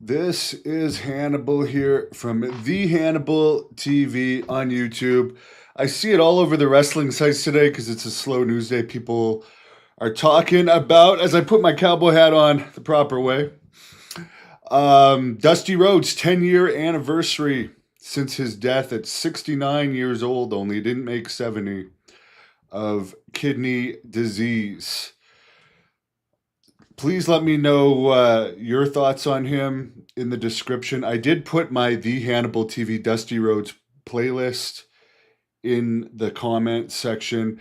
This is Hannibal here from the Hannibal TV on YouTube. I see it all over the wrestling sites today because it's a slow news day. People are talking about, as I put my cowboy hat on the proper way, Dusty Rhodes' 10-year anniversary since his death at 69 years old, only he didn't make 70, of kidney disease. Please let me know your thoughts on him in the description. I did put my The Hannibal TV Dusty Rhodes playlist in the comment section.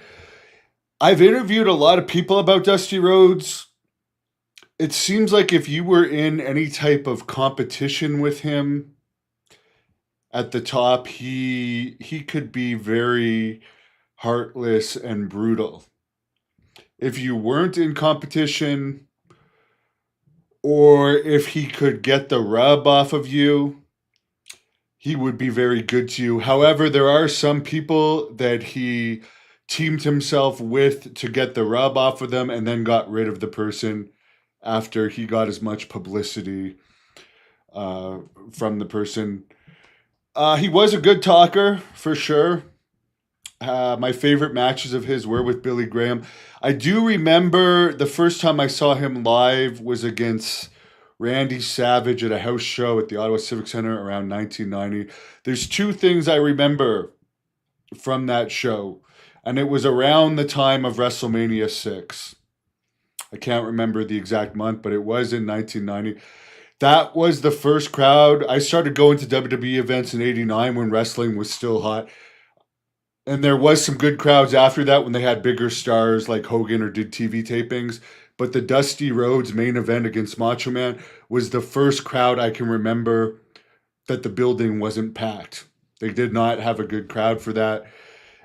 I've interviewed a lot of people about Dusty Rhodes. It seems like if you were in any type of competition with him at the top, he could be very heartless and brutal. If you weren't in competition, or if he could get the rub off of you, he would be very good to you. However, there are some people that he teamed himself with to get the rub off of them and then got rid of the person after he got as much publicity from the person. He was a good talker, for sure. My favorite matches of his were with Billy Graham. I do remember the first time I saw him live was against Randy Savage at a house show at the Ottawa Civic Center around 1990. There's two things I remember from that show, and it was around the time of WrestleMania 6. I can't remember the exact month, but it was in 1990. That was the first crowd. I started going to WWE events in 89 when wrestling was still hot. And there was some good crowds after that when they had bigger stars like Hogan or did TV tapings. But the Dusty Rhodes main event against Macho Man was the first crowd I can remember that the building wasn't packed. They did not have a good crowd for that.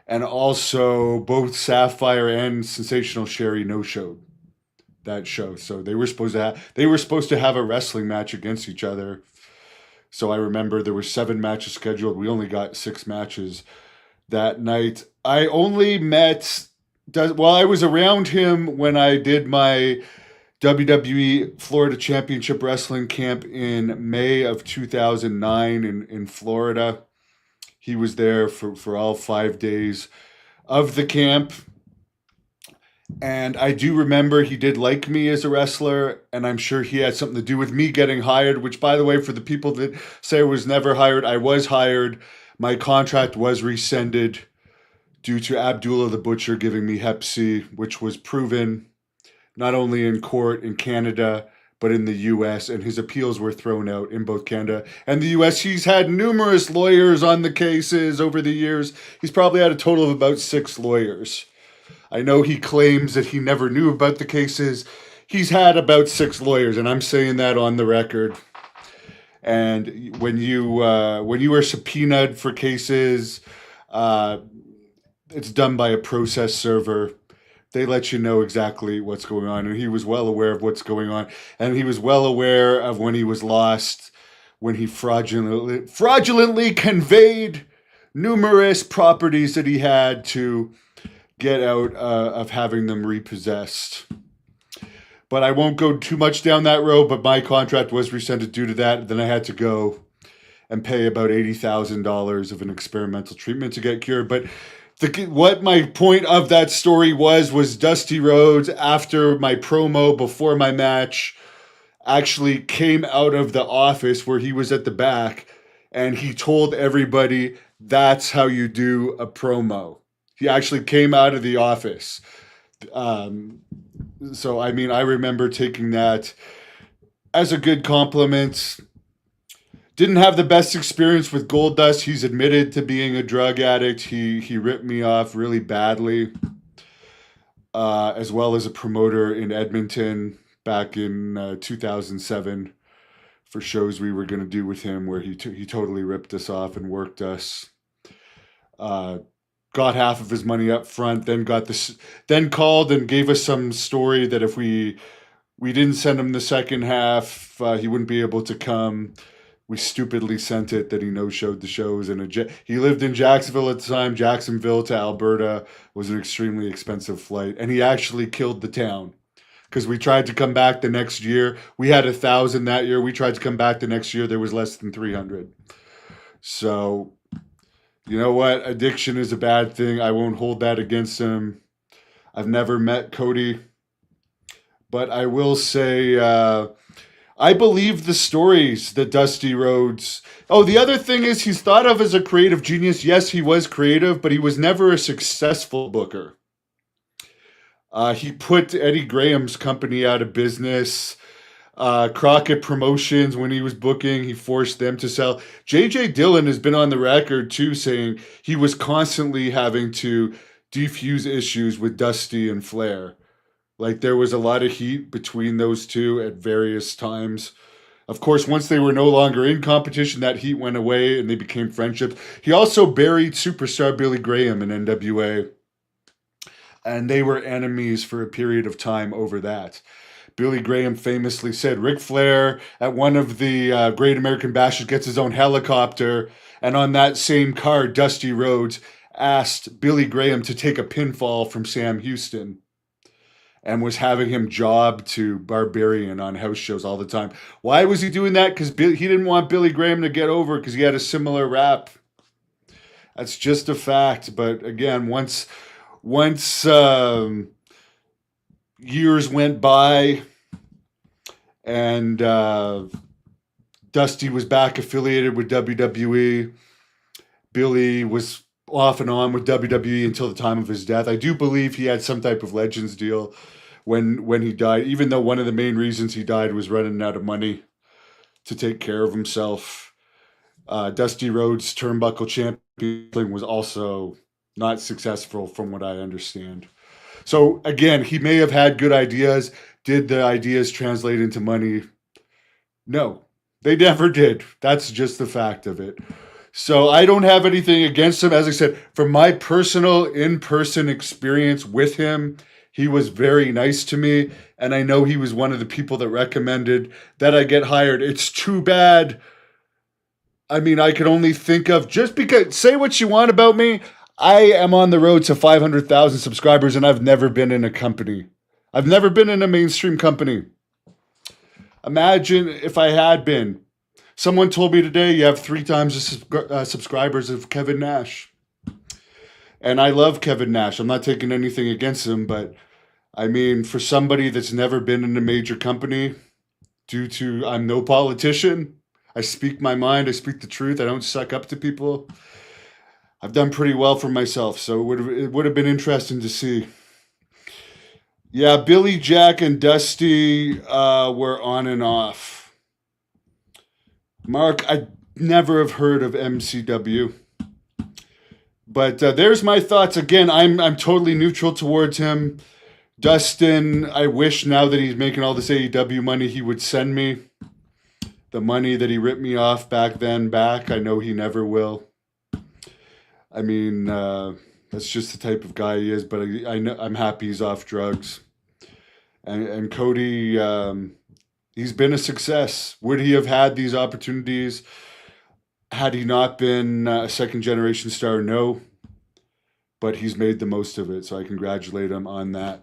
And also, both Sapphire and Sensational Sherry no-showed that show. So they were supposed to have a wrestling match against each other. So I remember there were 7 matches scheduled. We only got 6 matches that night. I only met, I was around him when I did my WWE Florida Championship Wrestling camp in May of 2009 in Florida. He was there for all 5 days of the camp. And I do remember he did like me as a wrestler, and I'm sure he had something to do with me getting hired, which, by the way, for the people that say I was never hired, I was hired. My contract was rescinded due to Abdullah the Butcher giving me Hep C, which was proven not only in court in Canada, but in the US, and his appeals were thrown out in both Canada and the US. He's had numerous lawyers on the cases over the years. He's probably had a total of about 6 lawyers. I know he claims that he never knew about the cases. He's had about 6 lawyers, and I'm saying that on the record. And when you are subpoenaed for cases, it's done by a process server. They let you know exactly what's going on, and he was well aware of what's going on, and he was well aware of when he was lost, when he fraudulently conveyed numerous properties that he had to get out of having them repossessed. But I won't go too much down that road, but my contract was rescinded due to that. Then I had to go and pay about $80,000 of an experimental treatment to get cured. But what my point of that story was Dusty Rhodes, after my promo, before my match, actually came out of the office where he was at the back, and he told everybody, that's how you do a promo. He actually came out of the office. So, I mean, I remember taking that as a good compliment. Didn't have the best experience with Goldust. He's admitted to being a drug addict. He ripped me off really badly, as well as a promoter in Edmonton back in 2007 for shows we were going to do with him, where he totally ripped us off and worked us. Got half of his money up front, then called and gave us some story that if we didn't send him the second half, he wouldn't be able to come. We stupidly sent it that he no-showed the shows, and he lived in Jacksonville at the time. Jacksonville to Alberta was an extremely expensive flight, and he actually killed the town. because we tried to come back the next year. We had 1,000 that year. We tried to come back the next year. There was less than 300. So, you know what? Addiction is a bad thing. I won't hold that against him. I've never met Cody, but I will say I believe the stories that Dusty Rhodes. Oh, the other thing is he's thought of as a creative genius. Yes, he was creative, but he was never a successful booker. He put Eddie Graham's company out of business. Crockett Promotions, when he was booking, he forced them to sell. J.J. Dillon has been on the record, too, saying he was constantly having to defuse issues with Dusty and Flair. Like, there was a lot of heat between those two at various times. Of course, once they were no longer in competition, that heat went away and they became friendships. He also buried superstar Billy Graham in NWA, and they were enemies for a period of time over that. Billy Graham famously said Ric Flair at one of the Great American Bashes gets his own helicopter, and on that same car, Dusty Rhodes asked Billy Graham to take a pinfall from Sam Houston and was having him job to Barbarian on house shows all the time. Why was he doing that? Because he didn't want Billy Graham to get over because he had a similar rap. That's just a fact. But again, once years went by and Dusty was back affiliated with WWE, Billy was off and on with WWE until the time of his death. I do believe he had some type of Legends deal when he died, even though one of the main reasons he died was running out of money to take care of himself. Dusty Rhodes' turnbuckle champion was also not successful from what I understand. So again, he may have had good ideas. Did the ideas translate into money? No, they never did. That's just the fact of it. So I don't have anything against him. As I said, from my personal in-person experience with him, he was very nice to me. And I know he was one of the people that recommended that I get hired. It's too bad. I mean, I could only think of, just because, say what you want about me, I am on the road to 500,000 subscribers and I've never been in a company. I've never been in a mainstream company. Imagine if I had been. Someone told me today you have 3 times the subscribers of Kevin Nash. And I love Kevin Nash. I'm not taking anything against him, but I mean, for somebody that's never been in a major company, due to I'm no politician, I speak my mind, I speak the truth, I don't suck up to people. I've done pretty well for myself, so it would have been interesting to see. Yeah, Billy, Jack, and Dusty were on and off. Mark, I never have heard of MCW. But there's my thoughts. Again, I'm totally neutral towards him. Dustin, I wish now that he's making all this AEW money, he would send me the money that he ripped me off back then back. I know he never will. I mean, that's just the type of guy he is, but I'm happy he's off drugs. And Cody, he's been a success. Would he have had these opportunities had he not been a second-generation star? No. But he's made the most of it, so I congratulate him on that.